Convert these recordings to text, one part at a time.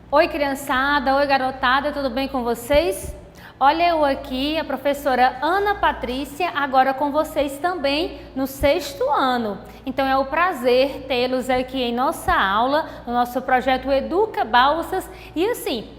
Oi, criançada, oi, garotada, tudo bem com vocês? Olha eu aqui, a professora Ana Patrícia, agora com vocês também no 6º ano. Então é um prazer tê-los aqui em nossa aula, no nosso projeto Educa Balsas. E assim,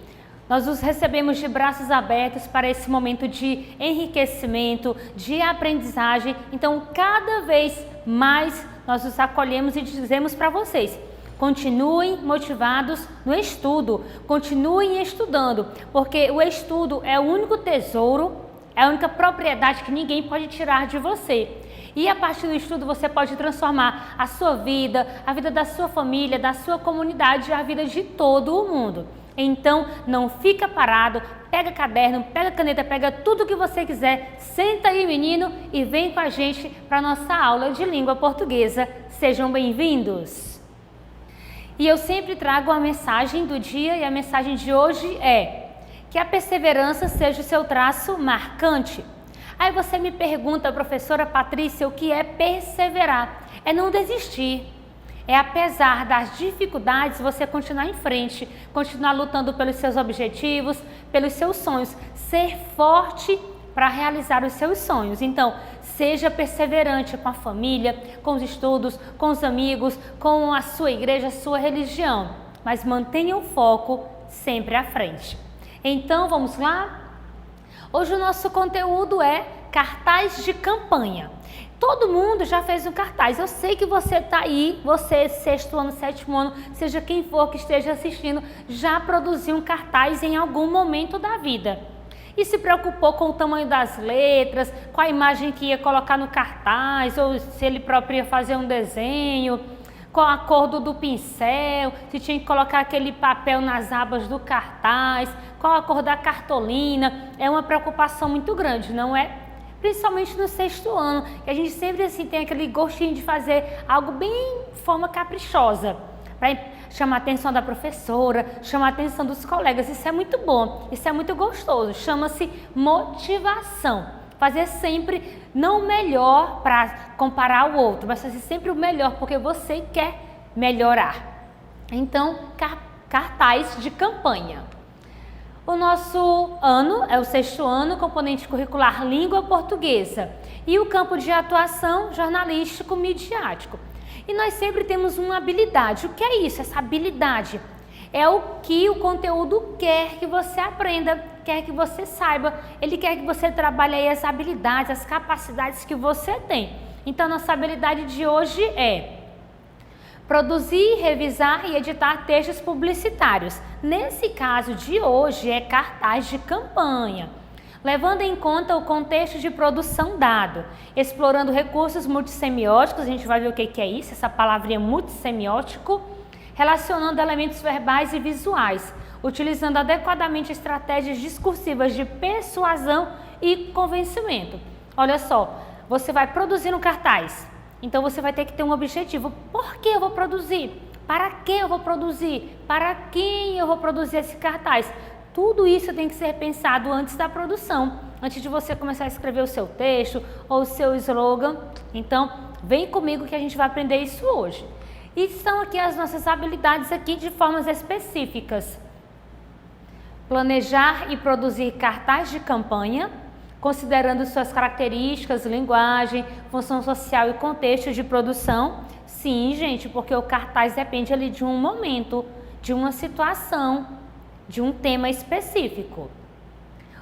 nós os recebemos de braços abertos para esse momento de enriquecimento, de aprendizagem. Então, cada vez mais nós os acolhemos e dizemos para vocês: continuem motivados no estudo, continuem estudando, porque o estudo é o único tesouro, é a única propriedade que ninguém pode tirar de você. E a partir do estudo você pode transformar a sua vida, a vida da sua família, da sua comunidade, a vida de todo o mundo. Então, não fica parado, pega caderno, pega caneta, pega tudo que você quiser, senta aí, menino, e vem com a gente para a nossa aula de língua portuguesa. Sejam bem-vindos! E eu sempre trago a mensagem do dia, e a mensagem de hoje é que a perseverança seja o seu traço marcante. Aí você me pergunta, professora Patrícia, o que é perseverar? É não desistir. É apesar das dificuldades você continuar em frente, continuar lutando pelos seus objetivos, pelos seus sonhos, ser forte para realizar os seus sonhos. Então, seja perseverante com a família, com os estudos, com os amigos, com a sua igreja, a sua religião, mas mantenha o foco sempre à frente. Então, vamos lá? Hoje o nosso conteúdo é cartaz de campanha. Todo mundo já fez um cartaz. Eu sei que você está aí, você 6º ano, 7º ano, seja quem for que esteja assistindo, já produziu um cartaz em algum momento da vida. E se preocupou com o tamanho das letras, com a imagem que ia colocar no cartaz, ou se ele próprio ia fazer um desenho, com a cor do pincel, se tinha que colocar aquele papel nas abas do cartaz, qual a cor da cartolina. É uma preocupação muito grande, não é? Principalmente no 6º ano, que a gente sempre assim tem aquele gostinho de fazer algo bem de forma caprichosa, para chamar a atenção da professora, chamar a atenção dos colegas. Isso é muito bom, isso é muito gostoso, chama-se motivação. Fazer sempre não o melhor para comparar ao outro, mas fazer sempre o melhor porque você quer melhorar. Então, cartaz de campanha. O nosso ano é o 6º ano, componente curricular língua portuguesa, e o campo de atuação jornalístico midiático. E nós sempre temos uma habilidade. O que é isso? Essa habilidade é o que o conteúdo quer que você aprenda, quer que você saiba. Ele quer que você trabalhe aí as habilidades, as capacidades que você tem. Então, nossa habilidade de hoje é produzir, revisar e editar textos publicitários. Nesse caso de hoje é cartaz de campanha, levando em conta o contexto de produção dado, explorando recursos multissemióticos. A gente vai ver o que é isso, essa palavrinha multissemiótico, relacionando elementos verbais e visuais, utilizando adequadamente estratégias discursivas de persuasão e convencimento. Olha só, você vai produzir um cartaz. Então você vai ter que ter um objetivo. Por que eu vou produzir? Para que eu vou produzir? Para quem eu vou produzir esse cartaz? Tudo isso tem que ser pensado antes da produção, antes de você começar a escrever o seu texto ou o seu slogan. Então, vem comigo que a gente vai aprender isso hoje. E são aqui as nossas habilidades aqui de formas específicas. Planejar e produzir cartaz de campanha, considerando suas características, linguagem, função social e contexto de produção. Sim, gente, porque o cartaz depende ali de um momento, de uma situação, de um tema específico.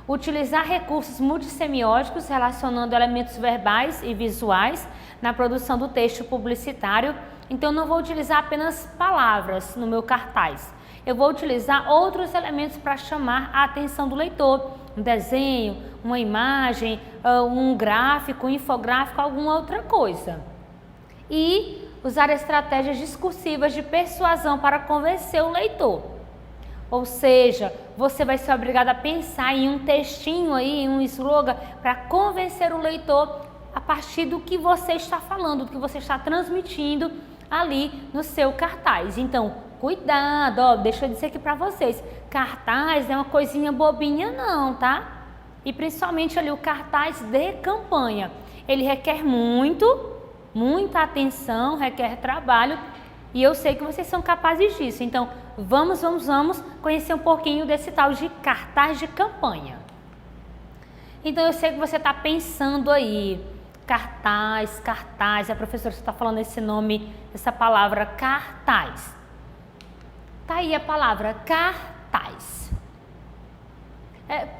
Utilizar recursos multissemióticos relacionando elementos verbais e visuais na produção do texto publicitário. Então, eu não vou utilizar apenas palavras no meu cartaz. Eu vou utilizar outros elementos para chamar a atenção do leitor. Um desenho, uma imagem, um gráfico, um infográfico, alguma outra coisa. E usar estratégias discursivas de persuasão para convencer o leitor. Ou seja, você vai ser obrigado a pensar em um textinho aí, em um slogan, para convencer o leitor a partir do que você está falando, do que você está transmitindo ali no seu cartaz. Então, cuidado, ó, deixa eu dizer aqui para vocês, cartaz não é uma coisinha bobinha não, tá? E principalmente ali o cartaz de campanha, ele requer muita atenção, requer trabalho E eu sei que vocês são capazes disso. Então, vamos conhecer um pouquinho desse tal de cartaz de campanha. Então, eu sei que você está pensando aí, cartaz, a professora está falando esse nome, essa palavra cartaz. Tá aí a palavra cartaz.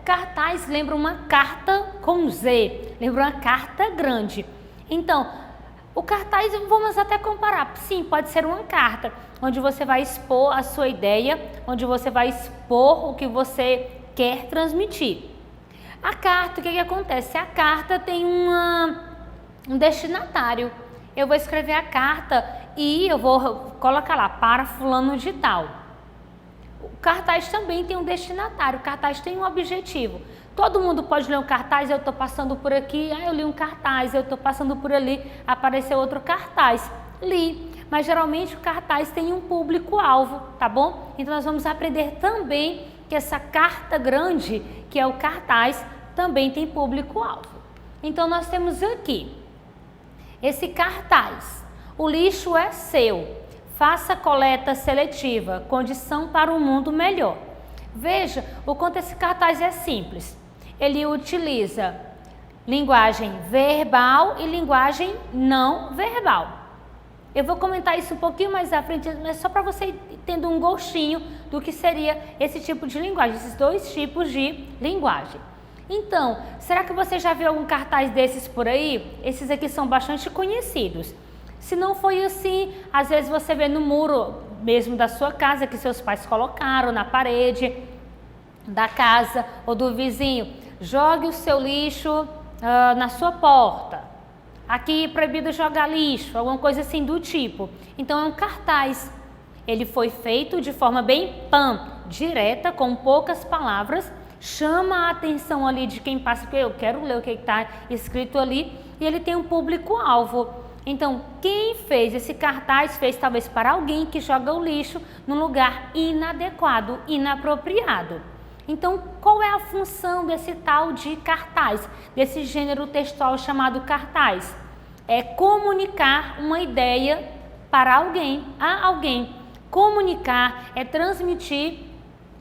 Cartaz lembra uma carta com Z, lembra uma carta grande. Então, o cartaz, vamos até comparar. Sim, pode ser uma carta, onde você vai expor a sua ideia, onde você vai expor o que você quer transmitir. A carta, o que acontece? A carta tem um destinatário. Eu vou escrever a carta e eu vou colocar lá, para fulano de tal. O cartaz também tem um destinatário, o cartaz tem um objetivo. Todo mundo pode ler um cartaz, eu estou passando por aqui, eu li um cartaz, eu estou passando por ali, apareceu outro cartaz, li. Mas geralmente o cartaz tem um público-alvo, tá bom? Então nós vamos aprender também que essa carta grande, que é o cartaz, também tem público-alvo. Então nós temos aqui esse cartaz: o lixo é seu, faça coleta seletiva, condição para um mundo melhor. Veja o quanto esse cartaz é simples. Ele utiliza linguagem verbal e linguagem não verbal. Eu vou comentar isso um pouquinho mais à frente, mas só para você tendo um gostinho do que seria esse tipo de linguagem, esses dois tipos de linguagem. Então, será que você já viu algum cartaz desses por aí? Esses aqui são bastante conhecidos. Se não foi assim, às vezes você vê no muro mesmo da sua casa, que seus pais colocaram na parede da casa ou do vizinho. Jogue o seu lixo na sua porta. Aqui proibido jogar lixo, alguma coisa assim do tipo. Então é um cartaz. Ele foi feito de forma bem direta, com poucas palavras. Chama a atenção ali de quem passa, porque eu quero ler o que está escrito ali. E ele tem um público-alvo. Então, quem fez esse cartaz fez talvez para alguém que joga o lixo num lugar inadequado, inapropriado. Então, qual é a função desse tal de cartaz, desse gênero textual chamado cartaz? É comunicar uma ideia para alguém, a alguém. Comunicar é transmitir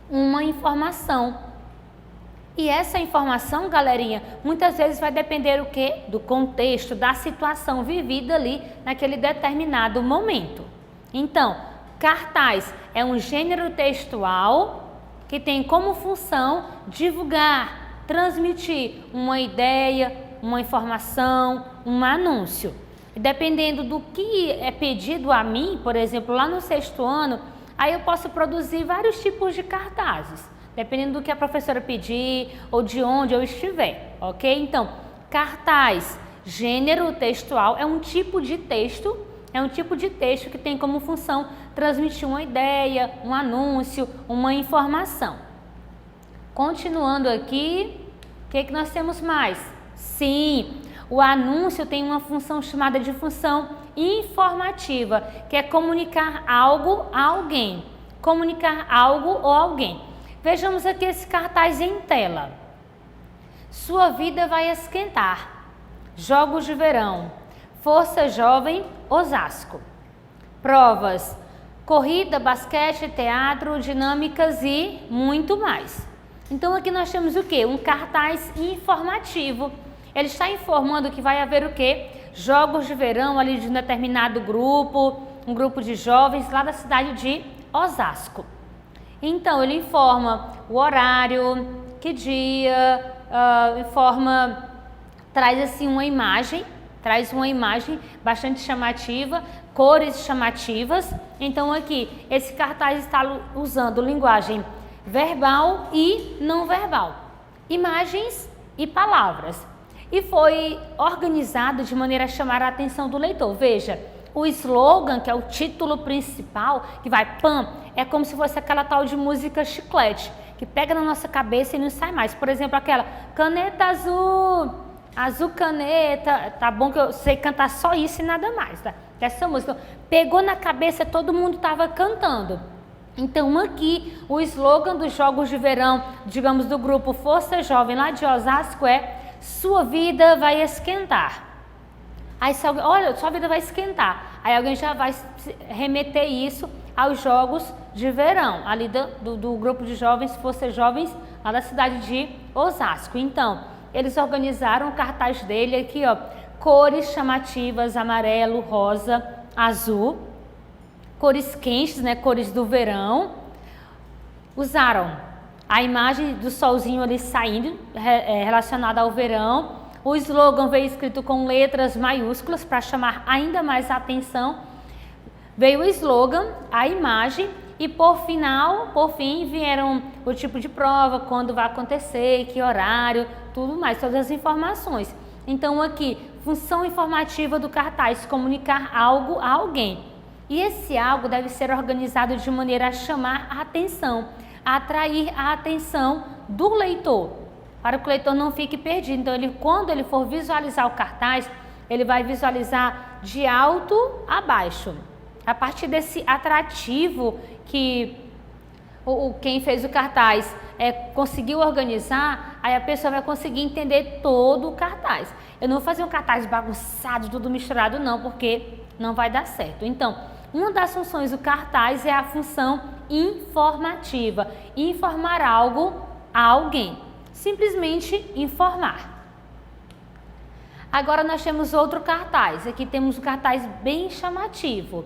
uma informação. E essa informação, galerinha, muitas vezes vai depender o quê? Do contexto, da situação vivida ali naquele determinado momento. Então, cartaz é um gênero textual que tem como função divulgar, transmitir uma ideia, uma informação, um anúncio. E dependendo do que é pedido a mim, por exemplo, lá no 6º ano, aí eu posso produzir vários tipos de cartazes, dependendo do que a professora pedir ou de onde eu estiver, ok? Então, cartaz, gênero textual, é um tipo de texto que tem como função transmitir uma ideia, um anúncio, uma informação. Continuando aqui, o que nós temos mais? Sim, o anúncio tem uma função chamada de função informativa, que é comunicar algo a alguém. Comunicar algo ou alguém. Vejamos aqui esse cartaz em tela. Sua vida vai esquentar. Jogos de verão. Força Jovem Osasco. Provas: corrida, basquete, teatro, dinâmicas e muito mais. Então aqui nós temos o quê? Um cartaz informativo. Ele está informando que vai haver o quê? Jogos de verão ali de um determinado grupo, um grupo de jovens lá da cidade de Osasco. Então ele informa o horário, que dia, traz assim uma imagem bastante chamativa, cores chamativas. Então aqui, esse cartaz está usando linguagem verbal e não verbal, imagens e palavras. E foi organizado de maneira a chamar a atenção do leitor. Veja, o slogan, que é o título principal, que vai pam, é como se fosse aquela tal de música chiclete, que pega na nossa cabeça e não sai mais. Por exemplo, aquela caneta azul, azul caneta, tá bom que eu sei cantar só isso e nada mais, tá? Essa música pegou na cabeça, todo mundo estava cantando. Então aqui o slogan dos Jogos de Verão, digamos do grupo Força Jovem lá de Osasco é: sua vida vai esquentar. Aí se alguém, olha, sua vida vai esquentar. Aí alguém já vai remeter isso aos Jogos de Verão, ali do grupo de jovens, se fosse jovens lá da cidade de Osasco. Então, eles organizaram o cartaz dele aqui, ó, cores chamativas, amarelo, rosa, azul, cores quentes, né, cores do verão. Usaram a imagem do solzinho ali saindo, relacionada ao verão. O slogan veio escrito com letras maiúsculas para chamar ainda mais a atenção. Veio o slogan, a imagem e por fim vieram o tipo de prova, quando vai acontecer, que horário, tudo mais, todas as informações. Então aqui, função informativa do cartaz, comunicar algo a alguém. E esse algo deve ser organizado de maneira a chamar a atenção, a atrair a atenção do leitor, para que o leitor não fique perdido. Então quando ele for visualizar o cartaz, ele vai visualizar de alto a baixo. A partir desse atrativo que quem fez o cartaz conseguiu organizar, aí a pessoa vai conseguir entender todo o cartaz. Eu não vou fazer um cartaz bagunçado, tudo misturado não, porque não vai dar certo. Então, uma das funções do cartaz é a função informativa, informar algo a alguém, simplesmente informar. Agora nós temos outro cartaz, aqui temos um cartaz bem chamativo.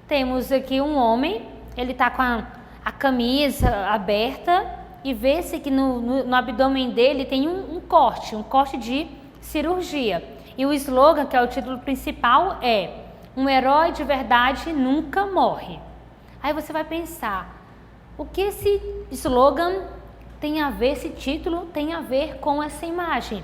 Temos aqui um homem, ele está com a camisa aberta e vê-se que no abdômen dele tem um corte de cirurgia. E o slogan, que é o título principal, é "Um herói de verdade nunca morre". Aí você vai pensar, o que esse slogan tem a ver, esse título tem a ver com essa imagem?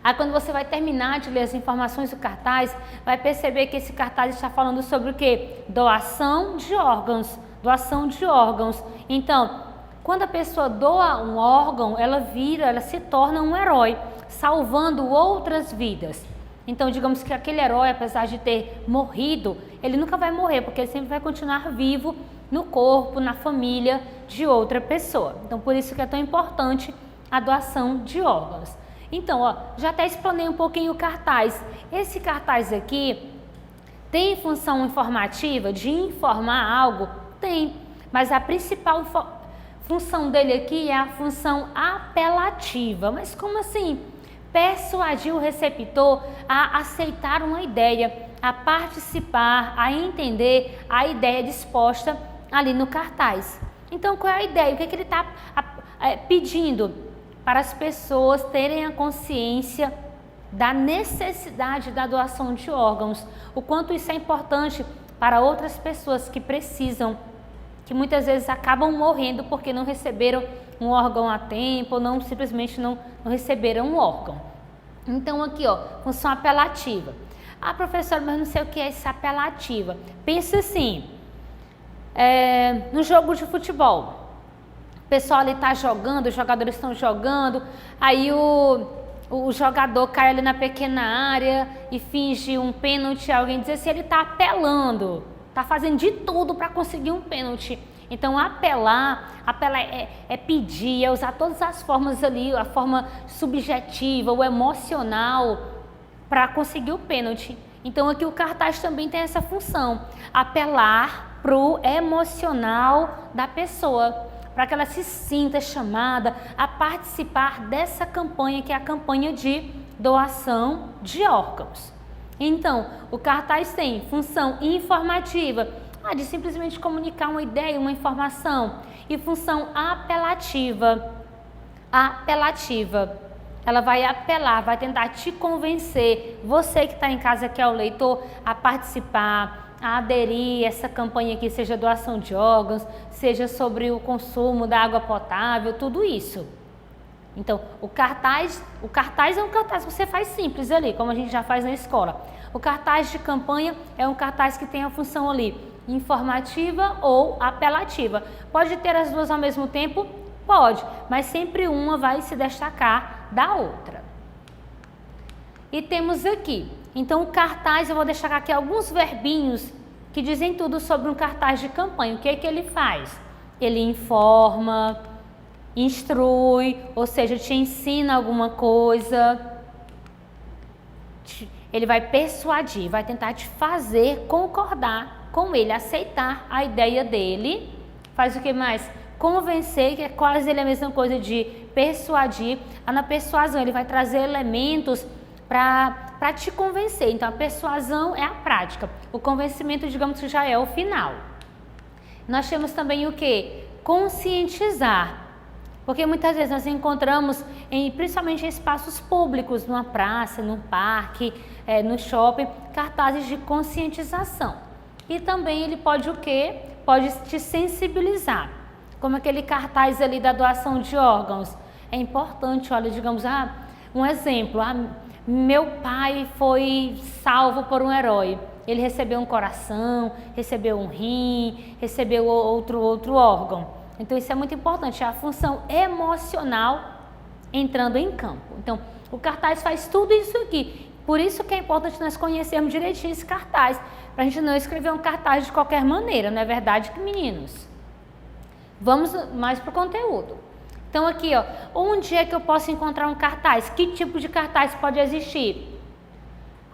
Aí quando você vai terminar de ler as informações do cartaz, vai perceber que esse cartaz está falando sobre o quê? Doação de órgãos, doação de órgãos. Então, quando a pessoa doa um órgão, ela se torna um herói, salvando outras vidas. Então, digamos que aquele herói, apesar de ter morrido, ele nunca vai morrer, porque ele sempre vai continuar vivo no corpo, na família de outra pessoa. Então, por isso que é tão importante a doação de órgãos. Então, ó, já até explanei um pouquinho o cartaz. Esse cartaz aqui tem função informativa de informar algo? Tem, mas a principal função dele aqui é a função apelativa. Mas como assim? Persuadir o receptor a aceitar uma ideia, a participar, a entender a ideia disposta ali no cartaz. Então, qual é a ideia? O que ele está pedindo? Para as pessoas terem a consciência da necessidade da doação de órgãos, o quanto isso é importante para outras pessoas que precisam, que muitas vezes acabam morrendo porque não receberam um órgão a tempo, ou não simplesmente não receberam um órgão. Então aqui, ó, função apelativa. Ah, professora, mas não sei o que é essa apelativa. Pensa assim, no jogo de futebol. O pessoal ali está jogando, os jogadores estão jogando, aí o jogador cai ali na pequena área e finge um pênalti, alguém diz assim, ele está apelando, está fazendo de tudo para conseguir um pênalti. Então apelar é pedir, é usar todas as formas ali, a forma subjetiva, o emocional, para conseguir o pênalti. Então aqui o cartaz também tem essa função, apelar para o emocional da pessoa, para que ela se sinta chamada a participar dessa campanha, que é a campanha de doação de órgãos. Então, o cartaz tem função informativa, de simplesmente comunicar uma ideia, uma informação, e função apelativa. Ela vai apelar, vai tentar te convencer, você que está em casa, que é o leitor, a participar, a aderir a essa campanha aqui, seja doação de órgãos, seja sobre o consumo da água potável, tudo isso. Então, o cartaz é um cartaz que você faz simples ali, como a gente já faz na escola. O cartaz de campanha é um cartaz que tem a função ali, informativa ou apelativa. Pode ter as duas ao mesmo tempo? Pode, mas sempre uma vai se destacar da outra. E temos aqui, então o cartaz, eu vou deixar aqui alguns verbinhos que dizem tudo sobre um cartaz de campanha. O que é que ele faz? Ele informa, instrui, ou seja, te ensina alguma coisa. Ele vai persuadir, vai tentar te fazer concordar com ele, aceitar a ideia dele. Faz o que mais? Convencer, que é quase a mesma coisa de persuadir. Na persuasão ele vai trazer elementos para te convencer. Então a persuasão é a prática. O convencimento, digamos que já é o final. Nós temos também o que? Conscientizar. Porque muitas vezes nós encontramos, principalmente em espaços públicos, numa praça, num parque, no shopping, cartazes de conscientização. E também ele pode o quê? Pode te sensibilizar. Como aquele cartaz ali da doação de órgãos. É importante, olha, digamos, um exemplo. Meu pai foi salvo por um herói. Ele recebeu um coração, recebeu um rim, recebeu outro órgão. Então isso é muito importante, a função emocional entrando em campo. Então o cartaz faz tudo isso aqui. Por isso que é importante nós conhecermos direitinho esse cartaz, para a gente não escrever um cartaz de qualquer maneira, não é verdade, meninos? Vamos mais para o conteúdo. Então aqui, ó, onde é que eu posso encontrar um cartaz? Que tipo de cartaz pode existir?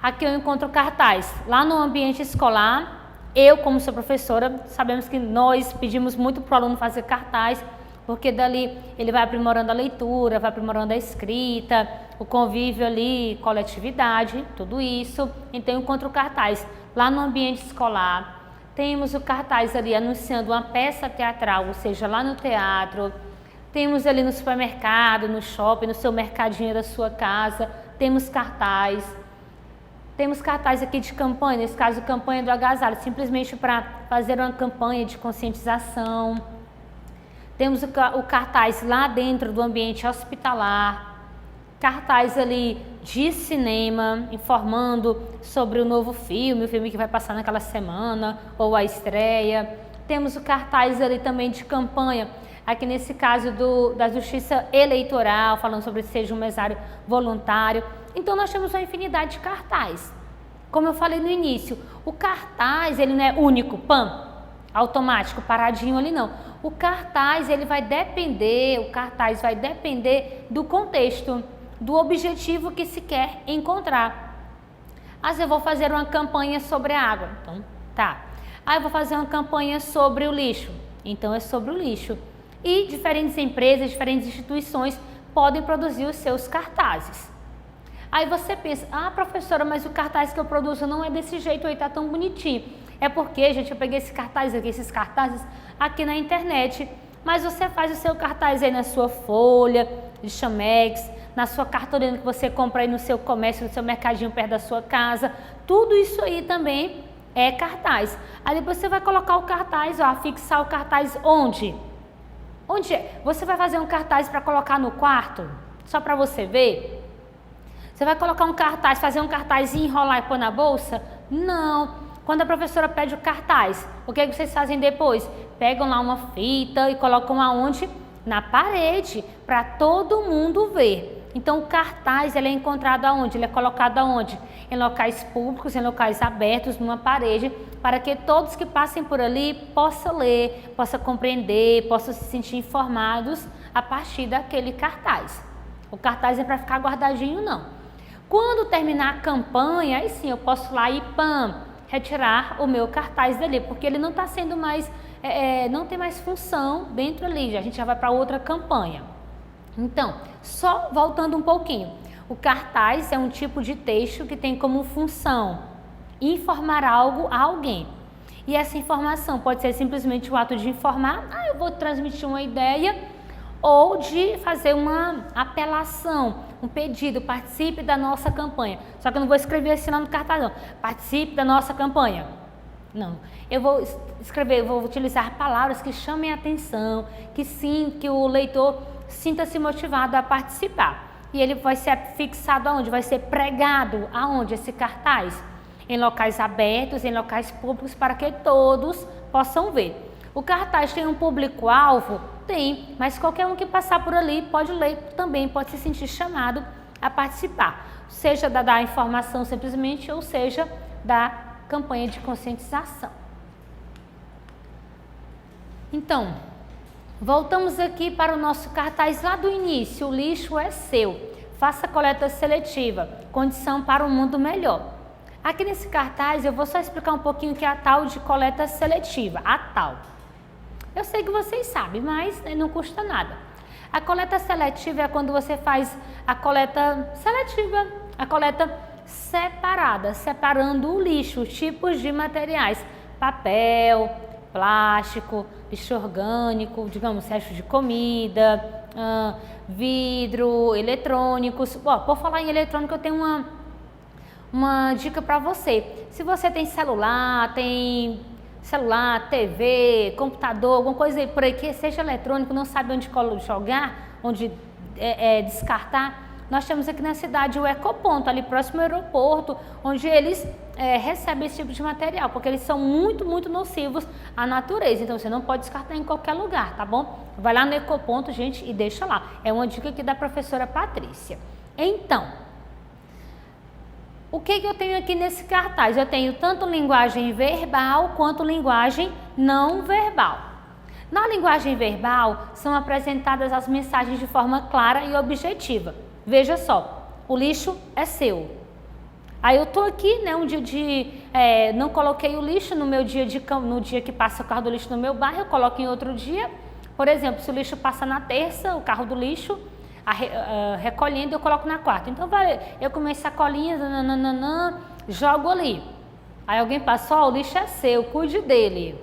Aqui eu encontro cartaz lá no ambiente escolar. Eu, como sou professora, sabemos que nós pedimos muito para o aluno fazer cartaz, porque dali ele vai aprimorando a leitura, vai aprimorando a escrita, o convívio ali, coletividade, tudo isso. Então eu encontro cartaz lá no ambiente escolar. Temos o cartaz ali anunciando uma peça teatral, ou seja, lá no teatro. Temos ali no supermercado, no shopping, no seu mercadinho da sua casa, temos cartaz. Temos cartaz aqui de campanha, nesse caso campanha do agasalho, simplesmente para fazer uma campanha de conscientização. Temos o cartaz lá dentro do ambiente hospitalar, cartaz ali de cinema, informando sobre o novo filme, o filme que vai passar naquela semana, ou a estreia. Temos o cartaz ali também de campanha, aqui nesse caso da Justiça Eleitoral, falando sobre seja um mesário voluntário. Então nós temos uma infinidade de cartaz. Como eu falei no início, o cartaz ele não é único, automático, paradinho ali não. O cartaz vai depender do contexto, do objetivo que se quer encontrar. Eu vou fazer uma campanha sobre a água, então tá. Eu vou fazer uma campanha sobre o lixo, então é sobre o lixo. E diferentes empresas, diferentes instituições podem produzir os seus cartazes. Aí você pensa, professora, mas o cartaz que eu produzo não é desse jeito aí, tá tão bonitinho. É porque, gente, eu peguei esses cartazes aqui na internet. Mas você faz o seu cartaz aí na sua folha de chamex, na sua cartolina que você compra aí no seu comércio, no seu mercadinho perto da sua casa. Tudo isso aí também é cartaz. Aí depois você vai colocar o cartaz, fixar o cartaz onde? Onde é? Você vai fazer um cartaz para colocar no quarto? Só para você ver? Você vai colocar um cartaz, fazer um cartaz e enrolar e pôr na bolsa? Não. Quando a professora pede o cartaz, o que é que vocês fazem depois? Pegam lá uma fita e colocam aonde? Na parede, para todo mundo ver. Então o cartaz ele é encontrado aonde? Ele é colocado aonde? Em locais públicos, em locais abertos, numa parede, para que todos que passem por ali possam ler, possam compreender, possam se sentir informados a partir daquele cartaz. O cartaz é para ficar guardadinho, não. Quando terminar a campanha, aí sim eu posso lá e retirar o meu cartaz dali, porque ele não está sendo mais, não tem mais função dentro ali, a gente já vai para outra campanha. Então, só voltando um pouquinho, o cartaz é um tipo de texto que tem como função informar algo a alguém. E essa informação pode ser simplesmente o ato de informar, eu vou transmitir uma ideia, ou de fazer uma apelação, um pedido, participe da nossa campanha. Só que eu não vou escrever assim lá no cartaz, não. Participe da nossa campanha. Não. Eu vou escrever, vou utilizar palavras que chamem a atenção, que o leitor sinta-se motivado a participar. E ele vai ser fixado aonde? Vai ser pregado aonde esse cartaz? Em locais abertos, em locais públicos, para que todos possam ver. O cartaz tem um público-alvo? Tem, mas qualquer um que passar por ali pode ler também, pode se sentir chamado a participar, seja da dar informação simplesmente, ou seja, da campanha de conscientização. Então, voltamos aqui para o nosso cartaz lá do início, o lixo é seu. faça coleta seletiva, condição para um mundo melhor. Aqui nesse cartaz eu vou só explicar um pouquinho o que é a tal de coleta seletiva, a tal. Eu sei que vocês sabem, mas não custa nada. A coleta seletiva é quando você faz a coleta seletiva, a coleta separada, separando o lixo, os tipos de materiais, papel, plástico, lixo orgânico, digamos, resto de comida, vidro, eletrônicos. Por falar em eletrônico, eu tenho uma dica para você. Se você tem celular, TV, computador, alguma coisa por aí que seja eletrônico, não sabe onde jogar, onde descartar, nós temos aqui na cidade o Ecoponto, ali próximo ao aeroporto, onde eles recebem esse tipo de material, porque eles são muito, muito nocivos à natureza, então você não pode descartar em qualquer lugar, tá bom? Vai lá no Ecoponto, gente, e deixa lá. É uma dica aqui da professora Patrícia. Então, o que eu tenho aqui nesse cartaz? Eu tenho tanto linguagem verbal quanto linguagem não verbal. Na linguagem verbal, são apresentadas as mensagens de forma clara e objetiva. Veja só, o lixo é seu. Aí eu tô aqui, né, um dia não coloquei o lixo no meu no dia que passa o carro do lixo no meu bairro, eu coloco em outro dia. Por exemplo, se o lixo passa na terça, o carro do lixo, recolhendo, eu coloco na quarta. Então, eu começo sacolinhas, jogo ali. Aí alguém passou, o lixo é seu, cuide dele.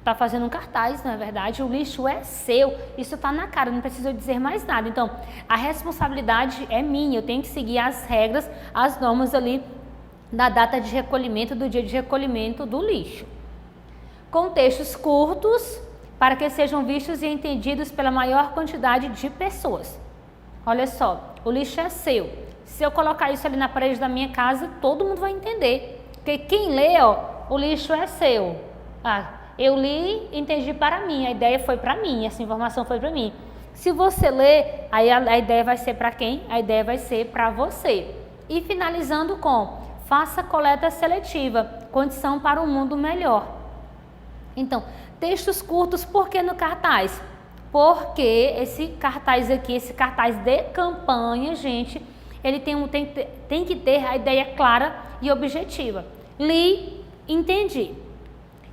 Tá fazendo um cartaz, na verdade, o lixo é seu. Isso tá na cara, não precisa dizer mais nada. Então, a responsabilidade é minha, eu tenho que seguir as regras, as normas ali da data de recolhimento, do dia de recolhimento do lixo. Com textos curtos, para que sejam vistos e entendidos pela maior quantidade de pessoas. Olha só, o lixo é seu. Se eu colocar isso ali na parede da minha casa, todo mundo vai entender. Porque quem lê, o lixo é seu. Eu li, entendi para mim, a ideia foi para mim, essa informação foi para mim. Se você lê, aí a ideia vai ser para quem? A ideia vai ser para você. E finalizando com, faça coleta seletiva, condição para um mundo melhor. Então, textos curtos, por que no cartaz? Porque esse cartaz aqui, esse cartaz de campanha, gente, ele tem que ter a ideia clara e objetiva. Li, entendi.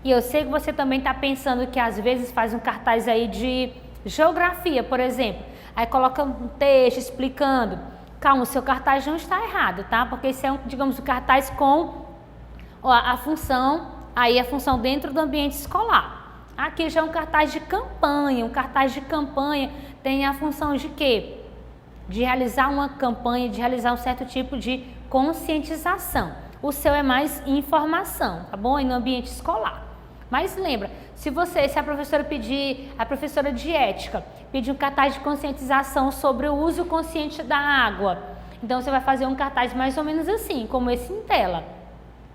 E eu sei que você também está pensando que às vezes faz um cartaz aí de geografia, por exemplo. Aí coloca um texto explicando. Calma, o seu cartaz não está errado, tá? Porque esse é, digamos, um cartaz com a função, aí a função dentro do ambiente escolar. Aqui já é um cartaz de campanha. Um cartaz de campanha tem a função de quê? De realizar uma campanha, de realizar um certo tipo de conscientização. O seu é mais informação, tá bom? E no ambiente escolar. Mas lembra, se a professora a professora de ética pedir um cartaz de conscientização sobre o uso consciente da água, então você vai fazer um cartaz mais ou menos assim, como esse em tela.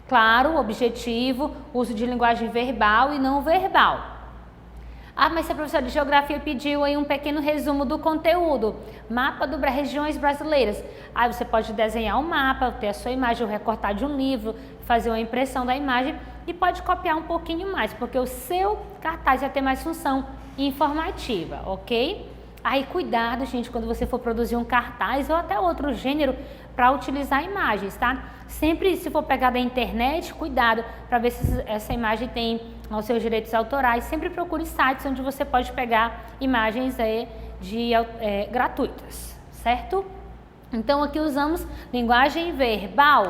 Claro, objetivo, uso de linguagem verbal e não verbal. Mas se a professora de geografia pediu aí um pequeno resumo do conteúdo, mapa das regiões brasileiras, aí você pode desenhar um mapa, ter a sua imagem, ou recortar de um livro, fazer uma impressão da imagem e pode copiar um pouquinho mais, porque o seu cartaz vai ter mais função informativa, ok? Aí cuidado, gente, quando você for produzir um cartaz ou até outro gênero para utilizar imagens, tá? Sempre, se for pegar da internet, cuidado para ver se essa imagem tem os seus direitos autorais. Sempre procure sites onde você pode pegar imagens gratuitas, certo? Então, aqui usamos linguagem verbal.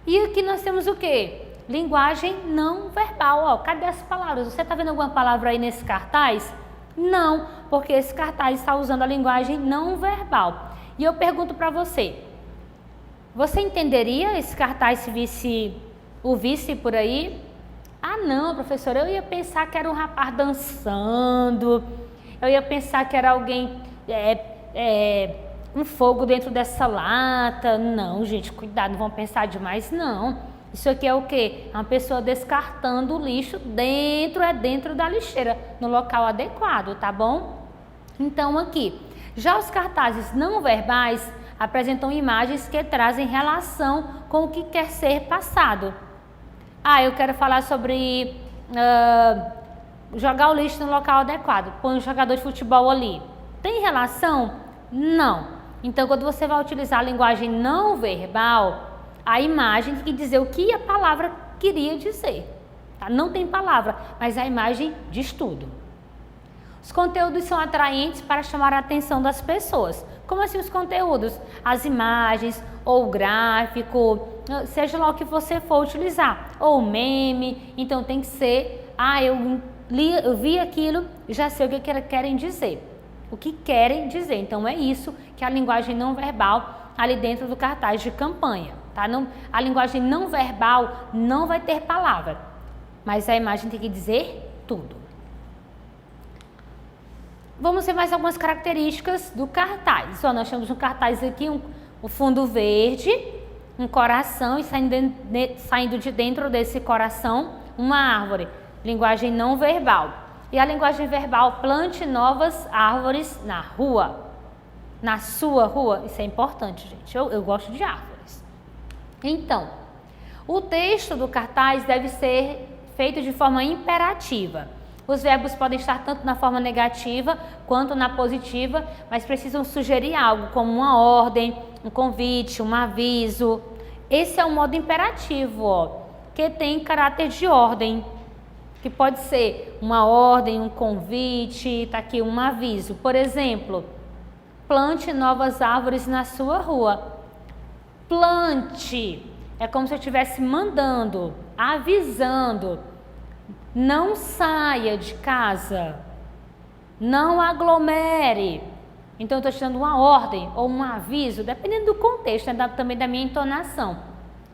E aqui nós temos o quê? Linguagem não verbal. Cadê as palavras? Você está vendo alguma palavra aí nesse cartaz? Não, porque esse cartaz está usando a linguagem não verbal. E eu pergunto para você, você entenderia esse cartaz se o visse por aí? Não, professora, eu ia pensar que era um rapaz dançando, eu ia pensar que era alguém, um fogo dentro dessa lata. Não, gente, cuidado, não vão pensar demais, não. Isso aqui é o quê? É uma pessoa descartando o lixo dentro da lixeira, no local adequado, tá bom? Então aqui, já os cartazes não verbais apresentam imagens que trazem relação com o que quer ser passado. Eu quero falar sobre jogar o lixo no local adequado. Põe um jogador de futebol ali. Tem relação? Não. Então, quando você vai utilizar a linguagem não verbal, a imagem tem que dizer o que a palavra queria dizer. Tá? Não tem palavra, mas a imagem diz tudo. Os conteúdos são atraentes para chamar a atenção das pessoas. Como assim os conteúdos? As imagens, ou o gráfico, seja lá o que você for utilizar. Ou meme, então tem que ser, eu vi aquilo, já sei o que querem dizer. O que querem dizer. Então é isso que a linguagem não verbal ali dentro do cartaz de campanha. Tá? Não, a linguagem não verbal não vai ter palavra, mas a imagem tem que dizer tudo. Vamos ver mais algumas características do cartaz. Nós temos um cartaz aqui, o fundo verde, um coração e saindo de dentro desse coração uma árvore. Linguagem não verbal. E a linguagem verbal, plante novas árvores na rua. Na sua rua. Isso é importante, gente. Eu gosto de árvores. Então, o texto do cartaz deve ser feito de forma imperativa. Os verbos podem estar tanto na forma negativa quanto na positiva, mas precisam sugerir algo, como uma ordem, um convite, um aviso. Esse é o modo imperativo, que tem caráter de ordem, que pode ser uma ordem, um convite, está aqui um aviso. Por exemplo, plante novas árvores na sua rua. Plante, é como se eu estivesse mandando, avisando. Não saia de casa, não aglomere. Então, eu estou te dando uma ordem ou um aviso, dependendo do contexto, também da minha entonação.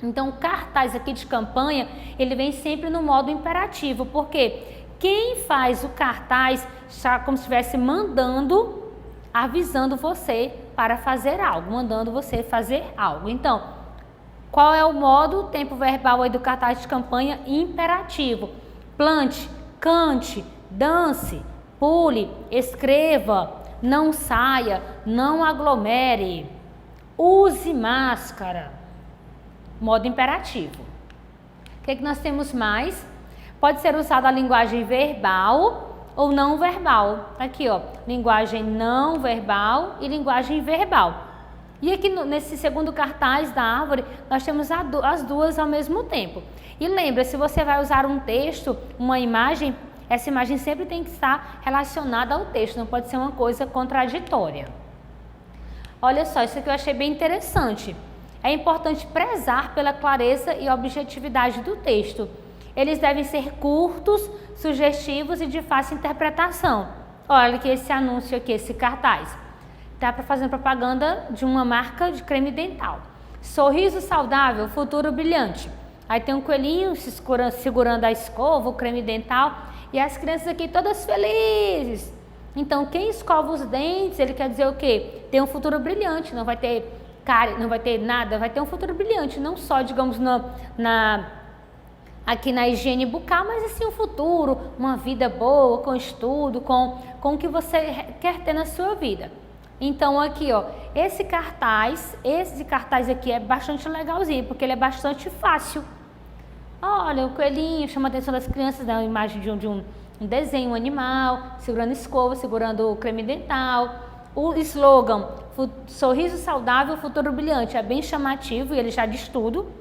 Então, o cartaz aqui de campanha, ele vem sempre no modo imperativo, porque quem faz o cartaz está como se estivesse mandando, avisando você para fazer algo, mandando você fazer algo. Então, qual é o modo, tempo verbal aí do cartaz de campanha? Imperativo. Plante, cante, dance, pule, escreva, não saia, não aglomere, use máscara. Modo imperativo. O que nós temos mais? Pode ser usada a linguagem verbal ou não verbal. Aqui, linguagem não verbal e linguagem verbal. E aqui nesse segundo cartaz da árvore, nós temos as duas ao mesmo tempo. E lembra, se você vai usar um texto, uma imagem, essa imagem sempre tem que estar relacionada ao texto, não pode ser uma coisa contraditória. Olha só, isso aqui eu achei bem interessante. É importante prezar pela clareza e objetividade do texto. Eles devem ser curtos, sugestivos e de fácil interpretação. Olha que esse anúncio aqui, esse cartaz. Está fazendo propaganda de uma marca de creme dental. Sorriso saudável, futuro brilhante. Aí tem um coelhinho segurando a escova, o creme dental, e as crianças aqui todas felizes. Então, quem escova os dentes, ele quer dizer o quê? Tem um futuro brilhante, não vai ter cárie, não vai ter nada, vai ter um futuro brilhante, não só, digamos, aqui na higiene bucal, mas assim um futuro, uma vida boa, com estudo, com o que você quer ter na sua vida. Então aqui, esse cartaz aqui é bastante legalzinho, porque ele é bastante fácil. Olha, o coelhinho chama a atenção das crianças, dá uma imagem de um desenho, um animal, segurando escova, segurando o creme dental. O slogan, sorriso saudável, futuro brilhante, é bem chamativo e ele já diz tudo.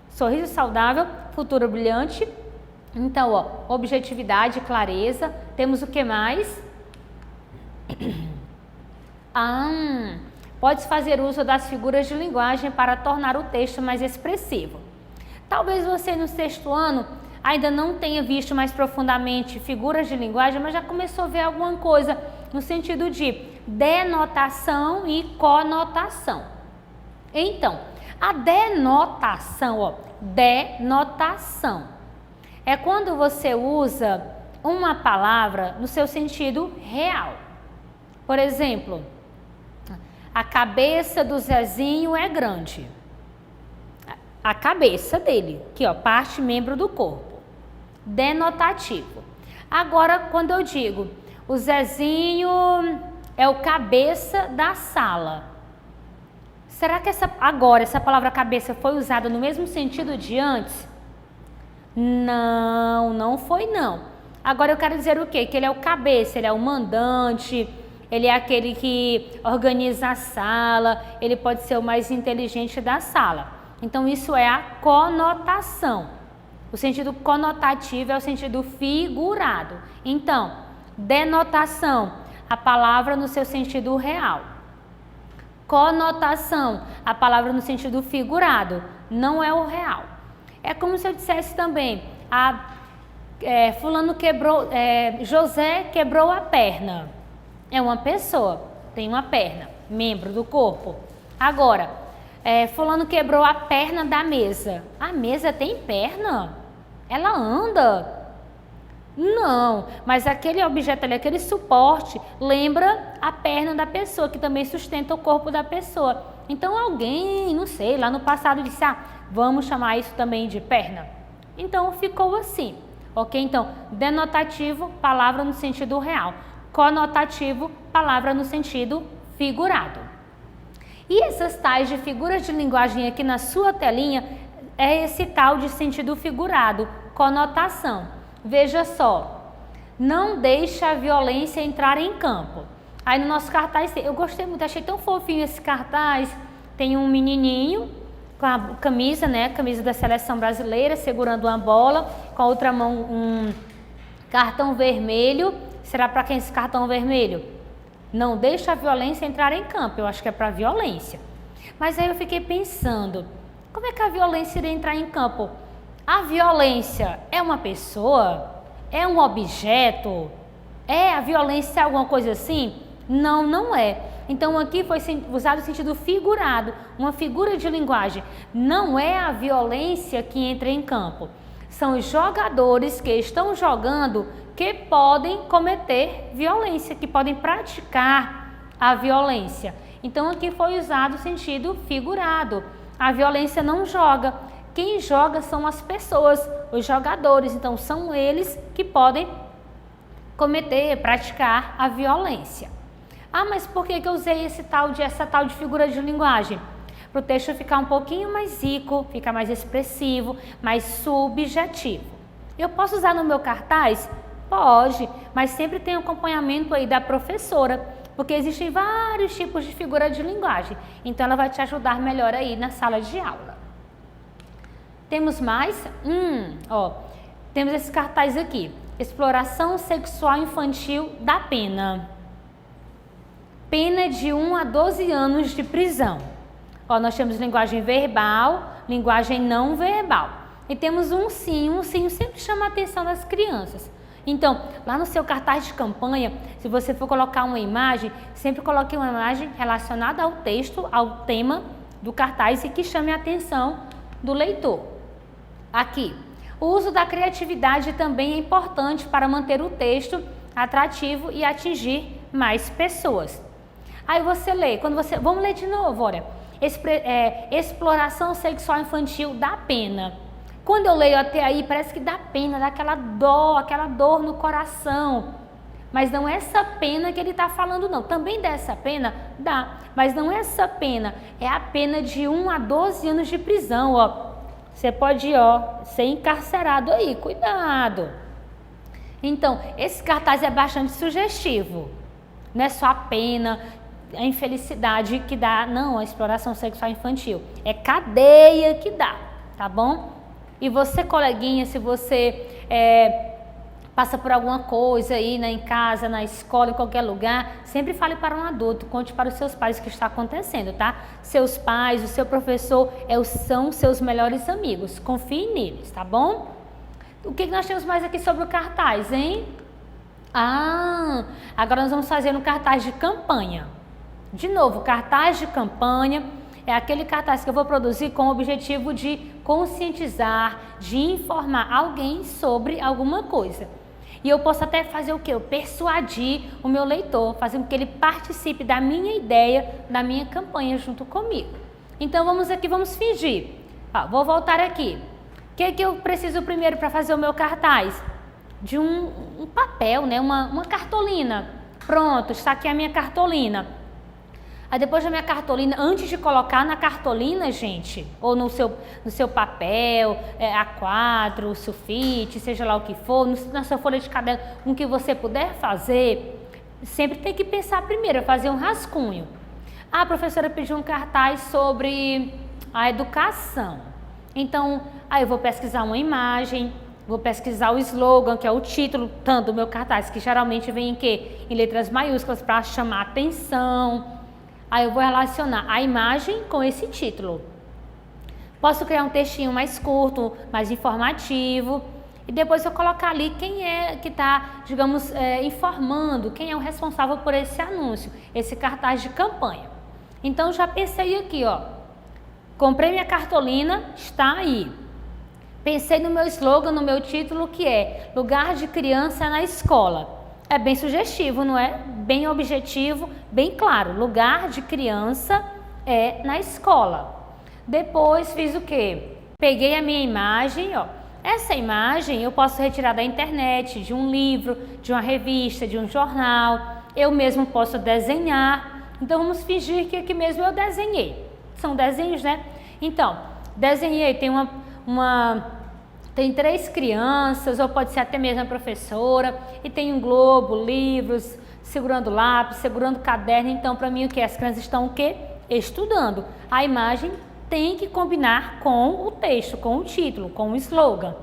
Sorriso saudável, futuro brilhante. Então, objetividade, clareza. Temos o que mais? Pode fazer uso das figuras de linguagem para tornar o texto mais expressivo. Talvez você no sexto ano ainda não tenha visto mais profundamente figuras de linguagem, mas já começou a ver alguma coisa no sentido de denotação e conotação. Então, a denotação, denotação, é quando você usa uma palavra no seu sentido real. Por exemplo, a cabeça do Zezinho é grande. A cabeça dele, aqui parte membro do corpo. Denotativo. Agora, quando eu digo, o Zezinho é o cabeça da sala. Será que essa palavra cabeça foi usada no mesmo sentido de antes? Não, não foi não. Agora eu quero dizer o quê? Que ele é o cabeça, ele é o mandante, Ele é aquele que organiza a sala, ele pode ser o mais inteligente da sala. Então, isso é a conotação. O sentido conotativo é o sentido figurado. Então, denotação, a palavra no seu sentido real. Conotação, a palavra no sentido figurado, não é o real. É como se eu dissesse também, José quebrou a perna. É uma pessoa, tem uma perna, membro do corpo. Agora, fulano quebrou a perna da mesa. A mesa tem perna? Ela anda? Não, mas aquele objeto ali, aquele suporte, lembra a perna da pessoa, que também sustenta o corpo da pessoa. Então alguém, não sei, lá no passado disse, vamos chamar isso também de perna. Então ficou assim, ok? Então, denotativo, palavra no sentido real. Conotativo, palavra no sentido figurado. E essas tais de figuras de linguagem aqui na sua telinha é esse tal de sentido figurado, conotação. Veja só, não deixe a violência entrar em campo. Aí no nosso cartaz, eu gostei muito, achei tão fofinho esse cartaz. Tem um menininho com a camisa, camisa da seleção brasileira, segurando uma bola, com a outra mão um cartão vermelho. Será para quem esse cartão vermelho? Não deixa a violência entrar em campo, eu acho que é para violência. Mas aí eu fiquei pensando, como é que a violência iria entrar em campo? A violência é uma pessoa? É um objeto? A violência é alguma coisa assim? Não, não é. Então aqui foi usado o sentido figurado, uma figura de linguagem. Não é a violência que entra em campo. São os jogadores que estão jogando que podem cometer violência, que podem praticar a violência. Então aqui foi usado o sentido figurado. A violência não joga. Quem joga são as pessoas, os jogadores. Então são eles que podem praticar a violência. Mas por que eu usei essa tal de figura de linguagem? Para o texto ficar um pouquinho mais rico, ficar mais expressivo, mais subjetivo. Eu posso usar no meu cartaz? Pode, mas sempre tem acompanhamento aí da professora, porque existem vários tipos de figura de linguagem. Então ela vai te ajudar melhor aí na sala de aula. Temos mais? Temos esse cartaz aqui. Exploração sexual infantil da pena. Pena de 1 a 12 anos de prisão. Nós temos linguagem verbal, linguagem não verbal. E temos um ursinho sempre chama a atenção das crianças. Então, lá no seu cartaz de campanha, se você for colocar uma imagem, sempre coloque uma imagem relacionada ao texto, ao tema do cartaz e que chame a atenção do leitor. Aqui, o uso da criatividade também é importante para manter o texto atrativo e atingir mais pessoas. Aí você lê, vamos ler de novo, olha. Exploração sexual infantil dá pena. Quando eu leio até aí, parece que dá pena, dá aquela dor no coração. Mas não é essa pena que ele está falando, não. Também dá essa pena? Dá. Mas não é essa pena, é a pena de 1 a 12 anos de prisão, Você pode, ser encarcerado aí, cuidado. Então, esse cartaz é bastante sugestivo. Não é só a pena, a infelicidade que dá, não, a exploração sexual infantil. É cadeia que dá, tá bom? E você, coleguinha, se você passa por alguma coisa aí, em casa, na escola, em qualquer lugar, sempre fale para um adulto, conte para os seus pais o que está acontecendo, tá? Seus pais, o seu professor são seus melhores amigos, confie neles, tá bom? O que nós temos mais aqui sobre o cartaz, hein? Agora nós vamos fazer um cartaz de campanha. De novo, cartaz de campanha é aquele cartaz que eu vou produzir com o objetivo de conscientizar, de informar alguém sobre alguma coisa. E eu posso até fazer o quê? Eu persuadir o meu leitor, fazer com que ele participe da minha ideia, da minha campanha junto comigo. Então vamos fingir. Vou voltar aqui. O que eu preciso primeiro para fazer o meu cartaz? De um papel, uma cartolina. Pronto, está aqui a minha cartolina. Aí depois da minha cartolina, antes de colocar na cartolina, gente, ou no seu papel, A4, sulfite, seja lá o que for, na sua folha de caderno, com o que você puder fazer, sempre tem que pensar primeiro, fazer um rascunho. A professora pediu um cartaz sobre a educação. Então, aí eu vou pesquisar uma imagem, vou pesquisar o slogan, que é o título, tanto do meu cartaz, que geralmente vem em quê? Em letras maiúsculas para chamar atenção. Aí eu vou relacionar a imagem com esse título. Posso criar um textinho mais curto, mais informativo. E depois eu colocar ali quem é que está, digamos, informando, quem é o responsável por esse anúncio, esse cartaz de campanha. Então, já pensei aqui, ó. Comprei minha cartolina, está aí. Pensei no meu slogan, no meu título, que é Lugar de Criança na Escola. É bem sugestivo, não é? Bem objetivo, bem claro. Lugar de criança é na escola. Depois fiz o quê? Peguei a minha imagem, ó. Essa imagem eu posso retirar da internet, de um livro, de uma revista, de um jornal. Eu mesmo posso desenhar. Então, vamos fingir que aqui mesmo eu desenhei. São desenhos, né? Então, desenhei, tem 3 crianças, ou pode ser até mesmo a professora, e tem um globo, livros, segurando lápis, segurando caderno. Então, para mim, o que? As crianças estão o quê? Estudando. A imagem tem que combinar com o texto, com o título, com o slogan.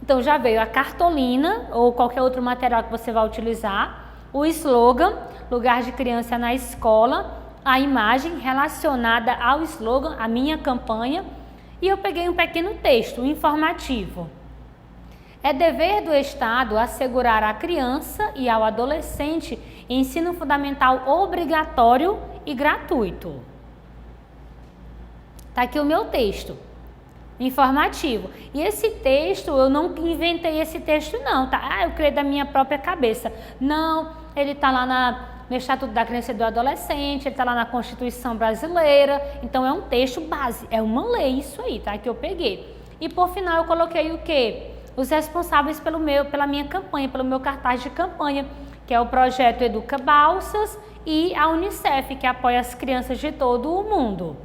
Então, já veio a cartolina, ou qualquer outro material que você vai utilizar, o slogan, Lugar de Criança na Escola, a imagem relacionada ao slogan, a minha campanha, e eu peguei um pequeno texto informativo. É dever do Estado assegurar à criança e ao adolescente ensino fundamental obrigatório e gratuito. Está aqui o meu texto informativo. E esse texto, eu não inventei esse texto não, tá? Eu criei da minha própria cabeça. Não, ele está lá no Estatuto da Criança e do Adolescente, ele está lá na Constituição Brasileira. Então, é um texto base, é uma lei isso aí, tá? Que eu peguei. E por final, eu coloquei o quê? Os responsáveis pela minha campanha, pelo meu cartaz de campanha, que é o projeto Educa Balsas e a Unicef, que apoia as crianças de todo o mundo.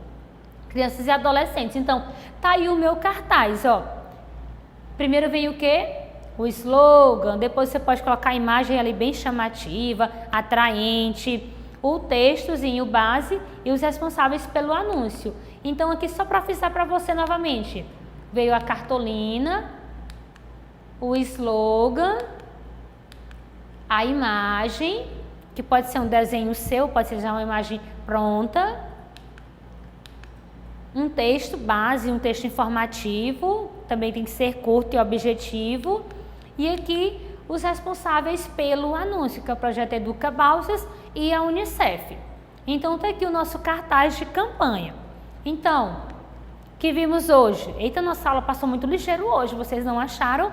Crianças e adolescentes. Então, tá aí o meu cartaz, ó. Primeiro vem o quê? O slogan, depois você pode colocar a imagem ali bem chamativa, atraente, o textozinho base e os responsáveis pelo anúncio. Então, aqui só para frisar para você novamente, veio a cartolina, o slogan, a imagem, que pode ser um desenho seu, pode ser já uma imagem pronta, um texto base, um texto informativo, também tem que ser curto e objetivo. E aqui os responsáveis pelo anúncio, que é o projeto Educa Balsas e a Unicef. Então está aqui o nosso cartaz de campanha. Então, o que vimos hoje? Eita, nossa aula passou muito ligeiro hoje, vocês não acharam?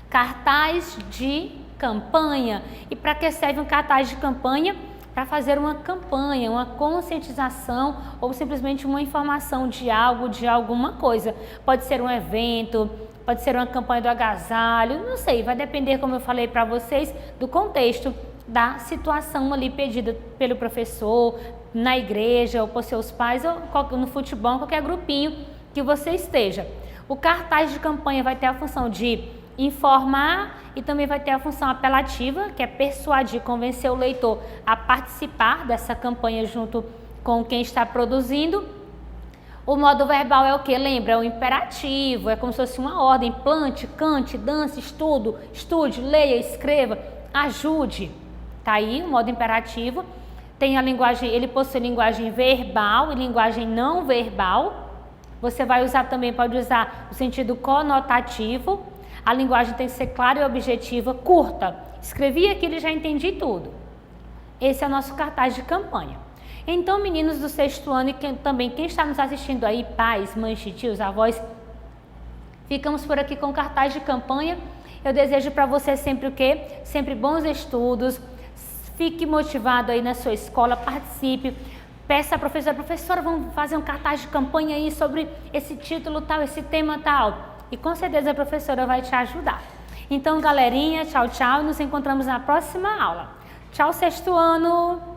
Cartaz de campanha. E para que serve um cartaz de campanha? Para fazer uma campanha, uma conscientização ou simplesmente uma informação de algo, de alguma coisa. Pode ser um evento, pode ser uma campanha do agasalho, não sei, vai depender, como eu falei para vocês, do contexto, da situação ali pedida pelo professor, na igreja, ou por seus pais, ou no futebol, qualquer grupinho que você esteja. O cartaz de campanha vai ter a função de informar e também vai ter a função apelativa, que é persuadir, convencer o leitor a participar dessa campanha junto com quem está produzindo. O modo verbal é o que? Lembra? É o imperativo, é como se fosse uma ordem: plante, cante, dance, estude, leia, escreva, ajude. Tá aí o modo imperativo. Tem a linguagem, ele possui linguagem verbal e linguagem não verbal. Você vai usar também, pode usar o sentido conotativo. A linguagem tem que ser clara e objetiva, curta. Escrevi aquilo e já entendi tudo. Esse é o nosso cartaz de campanha. Então, meninos do 6º ano e quem está nos assistindo aí, pais, mães, tios, avós, ficamos por aqui com o cartaz de campanha. Eu desejo para você sempre o quê? Sempre bons estudos, fique motivado aí na sua escola, participe, peça à professora, vamos fazer um cartaz de campanha aí sobre esse título tal, esse tema tal. E com certeza a professora vai te ajudar. Então, galerinha, tchau, tchau. Nos encontramos na próxima aula. Tchau, 6º ano!